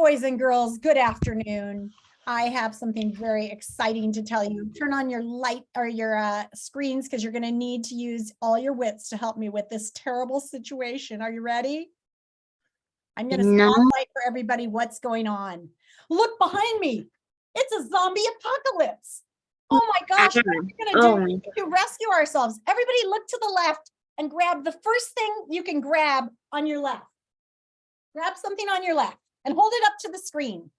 Boys and girls, good afternoon. I have something very exciting to tell you. Turn on your light or your screens because you're going to need to use all your wits to help me with this terrible situation. Are you ready? I'm going to spotlight for everybody what's going on. Look behind me. It's a zombie apocalypse. Oh my gosh, what are we going to do to rescue ourselves? Everybody look to the left and grab the first thing you can grab on your left. Grab something on your left and hold it up to the screen.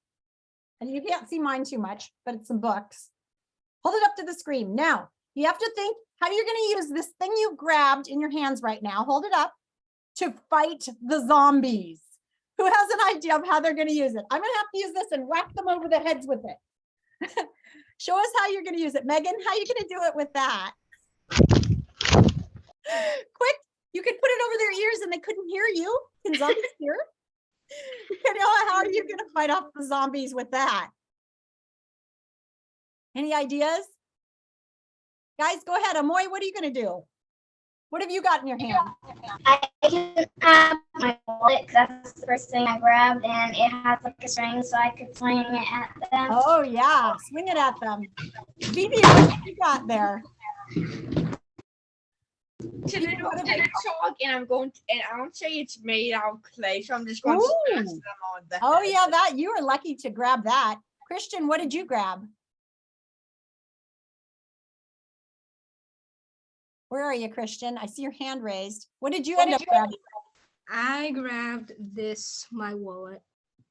And you can't see mine too much, but it's some books. Hold it up to the screen. Now, you have to think how you're going to use this thing you grabbed in your hands right now. Hold it up to fight the zombies. Who has an idea of how they're going to use it? I'm going to have to use this and whack them over the heads with it. Show us how you're going to use it. Megan, how are you going to do it with that? Quick, you could put it over their ears and they couldn't hear you. Can zombies hear? How are you going to fight off the zombies with that? Any ideas? Guys, go ahead. Amoy, what are you going to do? What have you got in your hand? I can have my wallet because that's the first thing I grabbed, and it has like a string so I could swing it at them. Oh, yeah. Swing it at them. Vivi, what you got there? Today chalk, and I'm going to, and I don't say it's made out of clay, so I'm just going to smash them on the Oh, head. yeah, that you were lucky to grab that. Christian, what did you grab? Where are you, Christian? I see your hand raised. What did you end up grabbing? I grabbed my wallet.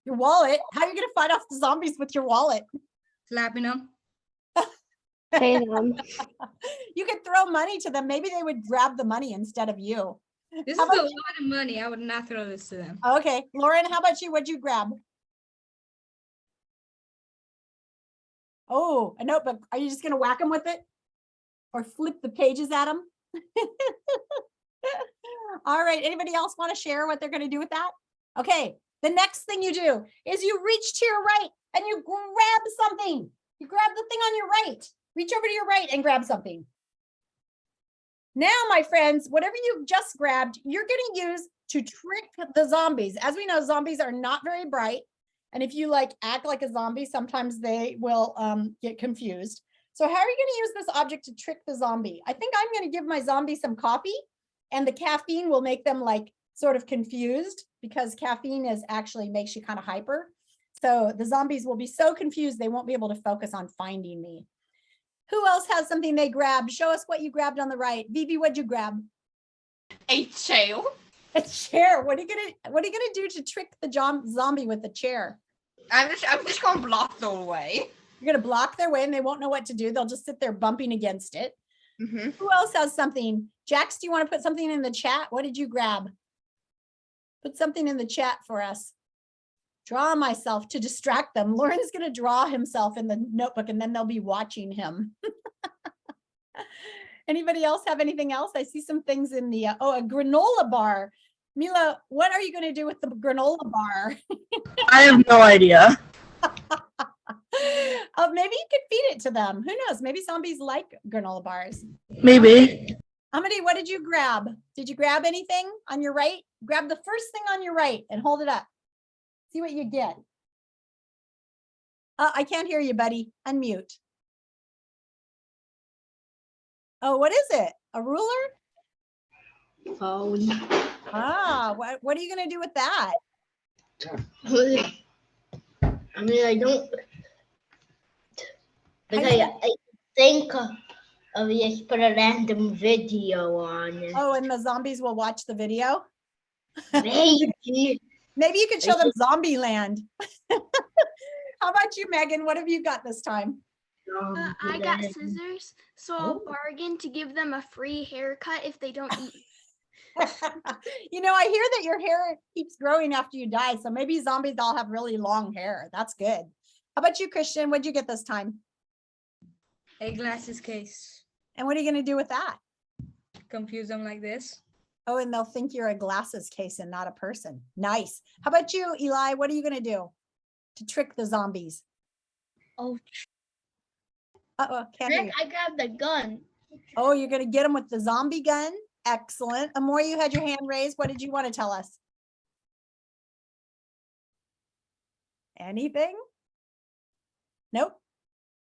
Your wallet? How are you going to fight off the zombies with your wallet? Slapping them. Pay them. You could throw money to them. Maybe they would grab the money instead of you. This How is a about lot of money. I would not throw this to them. Okay. Lauren, how about you? What'd you grab? Oh, a notebook. Are you just going to whack them with it? Or flip the pages at them? All right. Anybody else want to share what they're going to do with that? Okay. The next thing you do is you reach to your right and you grab something. You grab the thing on your right. Reach over to your right and grab something. Now, my friends, whatever you just grabbed, you're going to use to trick the zombies. As we know, zombies are not very bright. And if you act like a zombie, sometimes they will get confused. So how are you going to use this object to trick the zombie? I think I'm going to give my zombie some coffee, and the caffeine will make them sort of confused because caffeine actually makes you kind of hyper. So the zombies will be so confused they won't be able to focus on finding me. Who else has something they grabbed? Show us what you grabbed on the right. Vivi, what'd you grab? A tail. A chair. What are you gonna do to trick the zombie with the chair? I'm just going to block the way. You're gonna block their way and they won't know what to do. They'll just sit there bumping against it. Mm-hmm. Who else has something? Jax, do you want to put something in the chat? What did you grab? Put something in the chat for us. Draw myself to distract them. Lauren's going to draw himself in the notebook and then they'll be watching him. Anybody else have anything else? I see some things in the, a granola bar. Mila, what are you going to do with the granola bar? I have no idea. Maybe you could feed it to them. Who knows? Maybe zombies like granola bars. Maybe. Amity, what did you grab? Did you grab anything on your right? Grab the first thing on your right and hold it up. See what you get. I can't hear you, buddy. Unmute. Oh, what is it? A ruler? Phone. Ah, what are you going to do with that? I mean, I don't. But I think of just put a random video on it. Oh, and the zombies will watch the video? Maybe. Maybe you could show them Zombie Land. How about you, Megan? What have you got this time? I got scissors, so I'll bargain to give them a free haircut if they don't eat. You know, I hear that your hair keeps growing after you die, so maybe zombies all have really long hair. That's good. How about you, Christian? What'd you get this time? A glasses case. And what are you going to do with that? Confuse them like this. Oh, and they'll think you're a glasses case and not a person. Nice. How about you, Eli? What are you going to do to trick the zombies? Oh, Can't hear you. I grabbed the gun. Oh, you're going to get them with the zombie gun? Excellent. Amor, you had your hand raised. What did you want to tell us? Anything? Nope.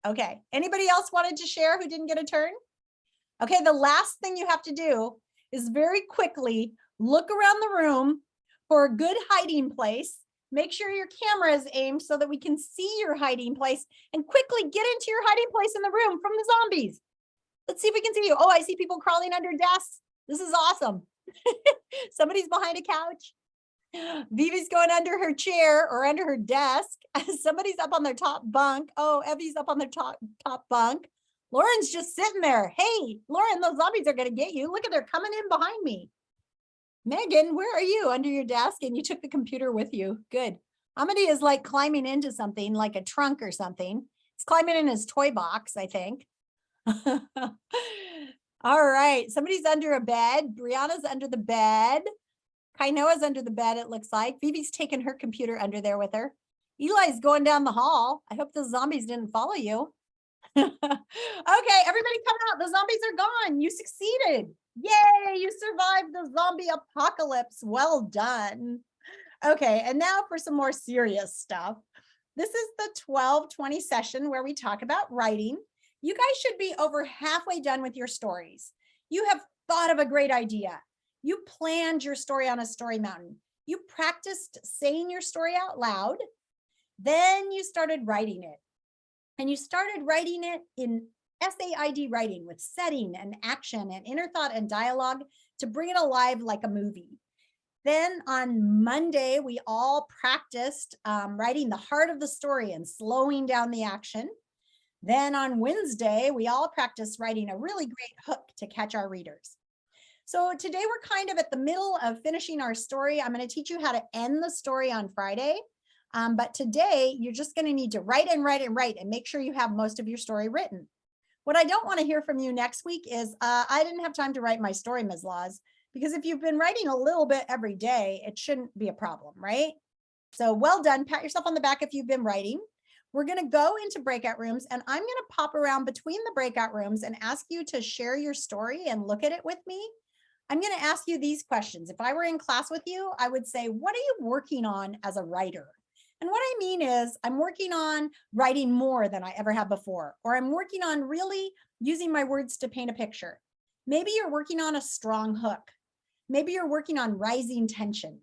Okay. Anybody else wanted to share who didn't get a turn? Okay, the last thing you have to do is very quickly look around the room for a good hiding place. Make sure your camera is aimed so that we can see your hiding place and quickly get into your hiding place in the room from the zombies. Let's see if we can see you. Oh, I see people crawling under desks. This is awesome. Somebody's behind a couch. Vivi's going under her chair or under her desk. Somebody's up on their top bunk. Oh, Evie's up on their top bunk. Lauren's just sitting there. Hey, Lauren, those zombies are going to get you. Look at, they're coming in behind me. Megan, where are you? Under your desk, and you took the computer with you. Good. Amity is like climbing into something like a trunk or something. He's climbing in his toy box, I think. All right. Somebody's under a bed. Brianna's under the bed. Kainoa's under the bed, it looks like. Vivi's taking her computer under there with her. Eli's going down the hall. I hope the zombies didn't follow you. Okay, everybody come out. The zombies are gone. You succeeded. Yay, you survived the zombie apocalypse. Well done. Okay, and now for some more serious stuff. This is the 12-20 session where we talk about writing. You guys should be over halfway done with your stories. You have thought of a great idea. You planned your story on a story mountain. You practiced saying your story out loud. Then you started writing it. And you started writing it in SAID writing with setting and action and inner thought and dialogue to bring it alive like a movie. Then on Monday, we all practiced writing the heart of the story and slowing down the action. Then on Wednesday, we all practiced writing a really great hook to catch our readers. So today we're kind of at the middle of finishing our story. I'm going to teach you how to end the story on Friday. But today you're just going to need to write and write and write and make sure you have most of your story written. What I don't want to hear from you next week is, I didn't have time to write my story, Ms. Laws, because if you've been writing a little bit every day, it shouldn't be a problem, right? So well done. Pat yourself on the back if you've been writing. We're going to go into breakout rooms, and I'm going to pop around between the breakout rooms and ask you to share your story and look at it with me. I'm going to ask you these questions. If I were in class with you, I would say, what are you working on as a writer? And what I mean is I'm working on writing more than I ever have before, or I'm working on really using my words to paint a picture. Maybe you're working on a strong hook. Maybe you're working on rising tension.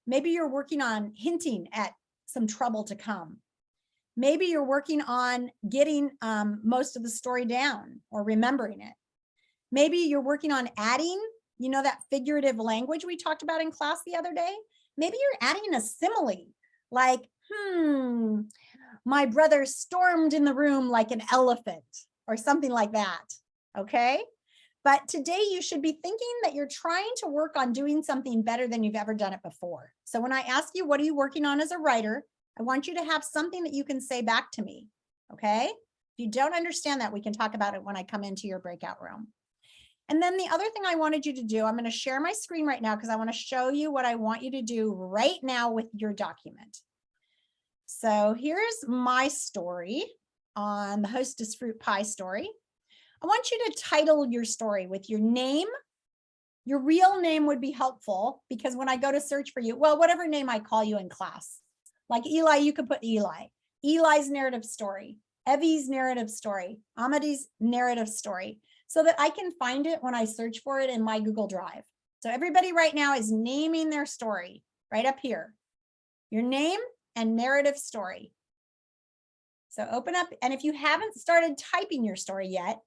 Maybe you're working on hinting at some trouble to come. Maybe you're working on getting most of the story down or remembering it. Maybe you're working on adding, you know, that figurative language we talked about in class the other day. Maybe you're adding a simile. Like, my brother stormed in the room like an elephant or something like that, okay? But today you should be thinking that you're trying to work on doing something better than you've ever done it before. So when I ask you, what are you working on as a writer? I want you to have something that you can say back to me, okay? If you don't understand that, we can talk about it when I come into your breakout room. And then the other thing I wanted you to do, I'm going to share my screen right now because I want to show you what I want you to do right now with your document. So here's my story on the Hostess Fruit Pie story. I want you to title your story with your name. Your real name would be helpful because when I go to search for you, well, whatever name I call you in class, like Eli, you could put Eli. Eli's narrative story, Evie's narrative story, Amity's narrative story, so that I can find it when I search for it in my Google Drive. So everybody right now is naming their story right up here. Your name and narrative story. So open up, and if you haven't started typing your story yet,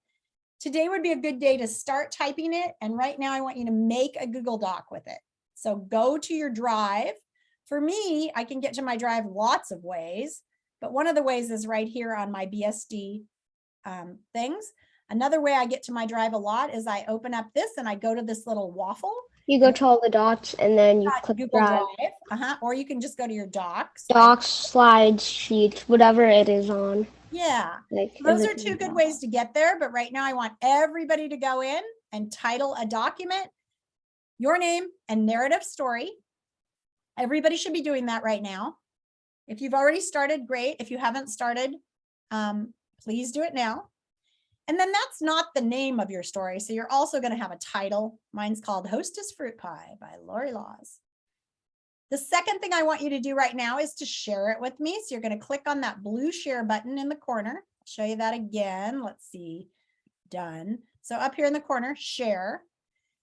today would be a good day to start typing it. And right now I want you to make a Google Doc with it. So go to your Drive. For me, I can get to my Drive lots of ways, but one of the ways is right here on my BSD things. Another way I get to my Drive a lot is I open up this and I go to this little waffle. You go to all the dots and then you click Google Drive. Or you can just go to your docs. Docs, slides, sheets, whatever it is on. Yeah, Like those are two good ways to get there. But right now I want everybody to go in and title a document, your name and narrative story. Everybody should be doing that right now. If you've already started, great. If you haven't started, please do it now. And then that's not the name of your story. So you're also going to have a title. Mine's called Hostess Fruit Pie by Lori Laws. The second thing I want you to do right now is to share it with me. So you're going to click on that blue share button in the corner. I'll show you that again. Let's see. Done. So up here in the corner, share.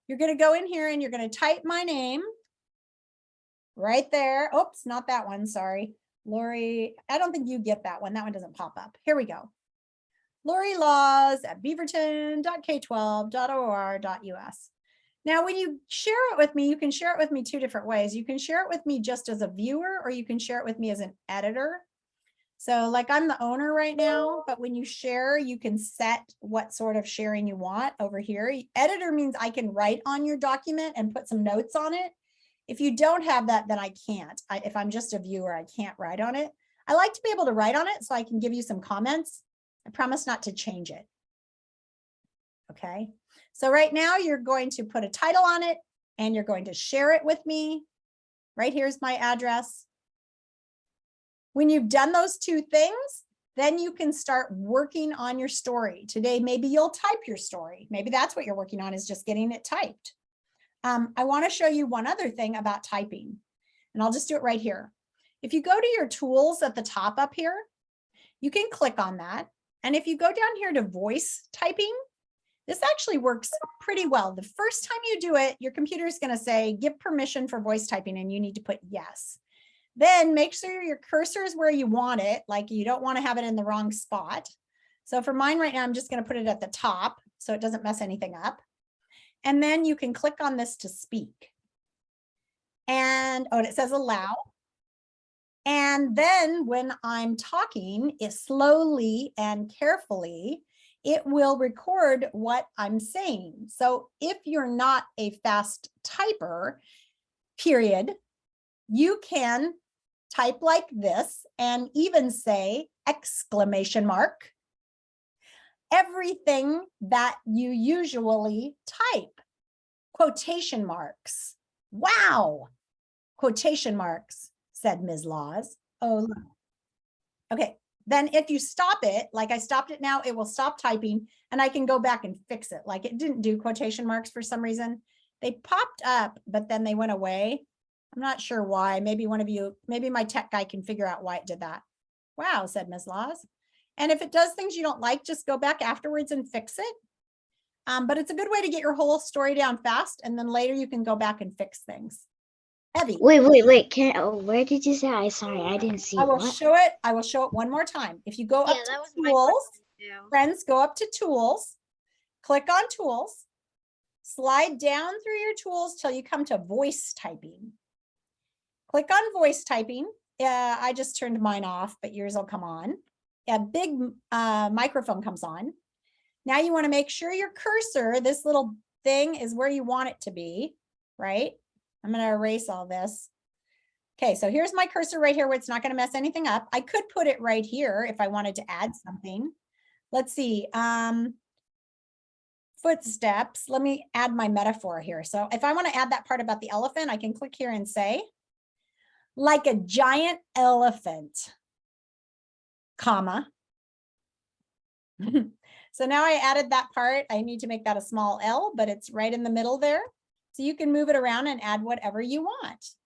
You're going to go in here and you're going to type my name right there. Oops, not that one. Sorry. Lori, I don't think you get that one. That one doesn't pop up. Here we go. Lori Laws at beaverton.k12.or.us. Now, when you share it with me, you can share it with me two different ways. You can share it with me just as a viewer, or you can share it with me as an editor. So like I'm the owner right now, but when you share, you can set what sort of sharing you want over here. Editor means I can write on your document and put some notes on it. If you don't have that, then I can't. If I'm just a viewer, I can't write on it. I like to be able to write on it so I can give you some comments. I promise not to change it. Okay, so right now you're going to put a title on it and you're going to share it with me. Right here's my address. When you've done those two things, then you can start working on your story. Today, maybe you'll type your story. Maybe that's what you're working on, is just getting it typed. I want to show you one other thing about typing, and I'll just do it right here. If you go to your tools at the top up here, you can click on that. And if you go down here to voice typing, this actually works pretty well. The first time you do it, your computer is going to say, give permission for voice typing, and you need to put yes. Then make sure your cursor is where you want it, like you don't want to have it in the wrong spot. So for mine right now, I'm just going to put it at the top so it doesn't mess anything up. And then you can click on this to speak. And it says allow. And then when I'm talking, it slowly and carefully, it will record what I'm saying. So if you're not a fast typer, period, you can type like this and even say exclamation mark, everything that you usually type, quotation marks. Wow, quotation marks, said Ms. Laws. Oh, look. Okay, then if you stop it, like I stopped it now, it will stop typing and I can go back and fix it. Like it didn't do quotation marks for some reason. They popped up, but then they went away. I'm not sure why. Maybe one of you, maybe my tech guy can figure out why it did that. Wow, said Ms. Laws. And if it does things you don't like, just go back afterwards and fix it. But it's a good way to get your whole story down fast. And then later you can go back and fix things. Heavy. Wait. Where did you say? Sorry, I didn't see. I will show it. I will show it one more time. If you go up to tools, friends, go up to tools, click on tools, slide down through your tools till you come to voice typing. Click on voice typing. I just turned mine off, but yours will come on. A big microphone comes on. Now you want to make sure your cursor, this little thing, is where you want it to be, right? I'm going to erase all this. Okay, so here's my cursor right here where it's not going to mess anything up. I could put it right here if I wanted to add something. Let's see. Footsteps. Let me add my metaphor here. So if I want to add that part about the elephant, I can click here and say, like a giant elephant, comma. So now I added that part. I need to make that a small L, but it's right in the middle there. So you can move it around and add whatever you want.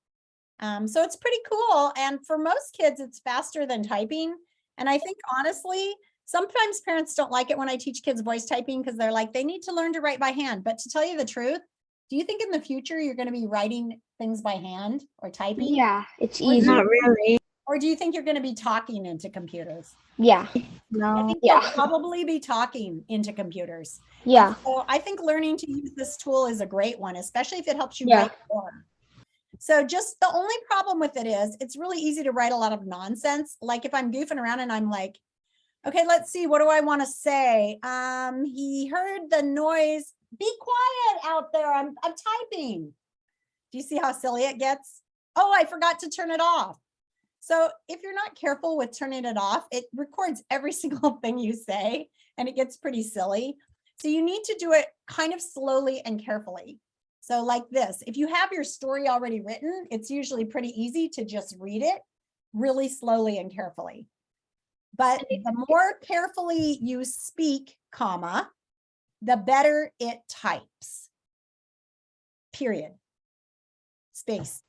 So it's pretty cool. And for most kids, it's faster than typing. And I think honestly, sometimes parents don't like it when I teach kids voice typing because they're like, they need to learn to write by hand. But to tell you the truth, do you think in the future you're going to be writing things by hand or typing? Yeah, it's Or easy. Not really. Or do you think you're going to be talking into computers? Yeah, I No. think Yeah. you'll probably be talking into computers. yeah, So I think learning to use this tool is a great one, especially if it helps you Yeah. write more. So just the only problem with it is it's really easy to write a lot of nonsense. Like if I'm goofing around and I'm like, okay, let's see, what do I want to say? He heard the noise. Be quiet out there. I'm typing. Do you see how silly it gets? Oh, I forgot to turn it off. So if you're not careful with turning it off, it records every single thing you say and it gets pretty silly. So you need to do it kind of slowly and carefully. So like this, if you have your story already written, it's usually pretty easy to just read it really slowly and carefully. But the more carefully you speak, comma, the better it types. Period. Space.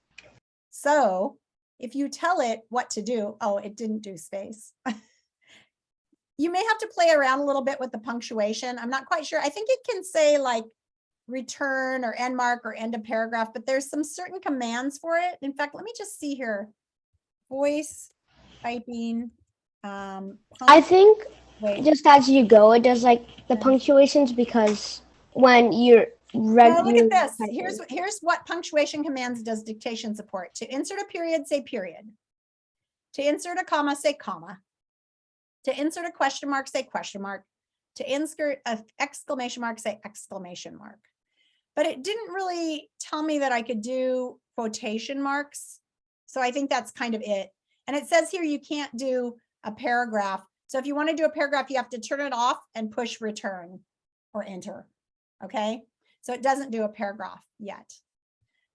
So if you tell it what to do, oh, it didn't do space. You may have to play around a little bit with the punctuation. I'm not quite sure. I think it can say like return or end mark or end of paragraph, but there's some certain commands for it. In fact, let me just see here. Voice, typing. I think Wait, just as you go, it does like the punctuations because when you're no, look at this. typing. Here's what punctuation commands does dictation support. To insert a period, say period. To insert a comma, say comma. To insert a question mark, say question mark. To insert an exclamation mark, say exclamation mark. But it didn't really tell me that I could do quotation marks. So I think that's kind of it. And it says here you can't do a paragraph. So if you want to do a paragraph, you have to turn it off and push return or enter. Okay. So it doesn't do a paragraph yet,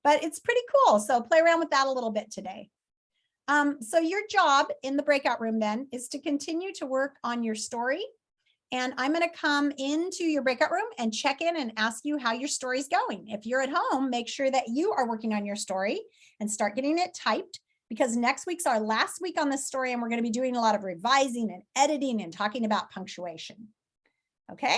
but it's pretty cool. So play around with that a little bit today. So your job in the breakout room then is to continue to work on your story. And I'm going to come into your breakout room and check in and ask you how your story is going. If you're at home, make sure that you are working on your story and start getting it typed, because next week's our last week on this story and we're going to be doing a lot of revising and editing and talking about punctuation. Okay,